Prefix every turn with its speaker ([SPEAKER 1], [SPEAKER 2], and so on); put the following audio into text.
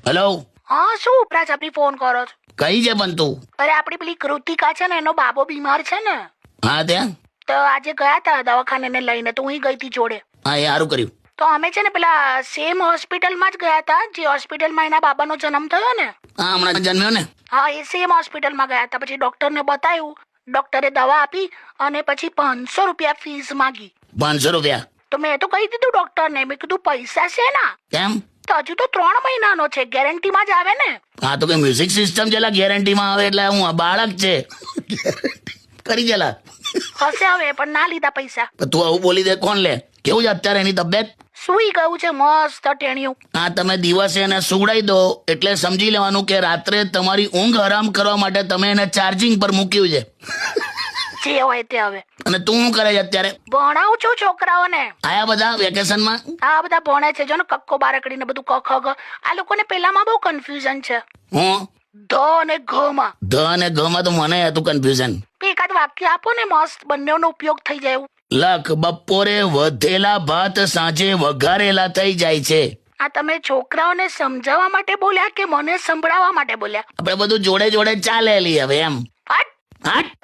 [SPEAKER 1] Hello,
[SPEAKER 2] હા શું Prajapati phone કરો છો?
[SPEAKER 1] કઈ છે પણ તું?
[SPEAKER 2] અરે આપણી પેલી કૃતિકા છે ને, એનો બાબો બીમાર છે ને,
[SPEAKER 1] હા ત્યાં
[SPEAKER 2] તો આજે ગયા હતા દવાખાને ને લઈને, તો હું ગઈ હતી જોડે.
[SPEAKER 1] હા એ સારું કર્યું.
[SPEAKER 2] તો અમે છે ને પેલા સેમ હોસ્પિટલમાં જ ગયા હતા જે હોસ્પિટલમાં એના બાબાનો જન્મ થયો ને.
[SPEAKER 1] હા હમણાં જન્મ્યો ને.
[SPEAKER 2] હા એ સેમ હોસ્પિટલમાં ગયા હતા. પછી ડોક્ટરને બતાવ્યું, ડોક્ટરે દવા આપી અને પછી 500 રૂપિયા ફીસ માંગી.
[SPEAKER 1] 500 રૂપિયા?
[SPEAKER 2] તો મેં તો કહી દીધું ડોક્ટરને, મેં કીધું પૈસા છે ના.
[SPEAKER 1] કેમ?
[SPEAKER 2] તો હજુ તો 3 મહિનાનો છે, ગેરંટીમાં જ આવે ને.
[SPEAKER 1] હા તો કઈ મ્યુઝિક સિસ્ટમ છે ગેરંટીમાં આવે એટલે હું બાળક છે કરી ગયેલા
[SPEAKER 2] હશે હવે, પણ ના લીધા પૈસા.
[SPEAKER 1] તું આવું બોલી દે કોણ લે? કેવું છે અત્યારે એની તબિયત?
[SPEAKER 2] સુઈ ગયું છે મસ્ત ટેણિયું.
[SPEAKER 1] હા તમે દિવસે એને સુવડાવી દો એટલે સમજી લેવાનું કે રાત્રે તમારી ઊંઘ આરામ કરવા માટે તમે એને ચાર્જિંગ પર મૂક્યું છે.
[SPEAKER 2] જે હોય તે હવે.
[SPEAKER 1] અને તું શું કરે છે અત્યારે?
[SPEAKER 2] ભણાવું છું છોકરાઓને.
[SPEAKER 1] આયા બધા વેકેશનમાં?
[SPEAKER 2] આ બધા ભણે છે, જો ને કક્કો બારકડી ને બધું કખ ગ. આ લોકોને પેલામાં બહુ કન્ફ્યુઝન છે,
[SPEAKER 1] હું
[SPEAKER 2] ધ અને ઘ માં.
[SPEAKER 1] ધ અને ગ માં તો મને હતું કન્ફ્યુઝન.
[SPEAKER 2] એકાદ વાક્ય આપો ને મસ્ત, બંનેનો ઉપયોગ થઈ જાય એવું.
[SPEAKER 1] લખ બપોરે વધેલા ભાત સાંજે વઘારેલા થઈ જાય છે.
[SPEAKER 2] આ તમે છોકરાઓને સમજાવવા માટે બોલ્યા કે મને સંભળાવવા માટે બોલ્યા?
[SPEAKER 1] આપણે બધું જોડે જોડે ચાલેલી હવે એમ.
[SPEAKER 2] હટ.
[SPEAKER 1] હટ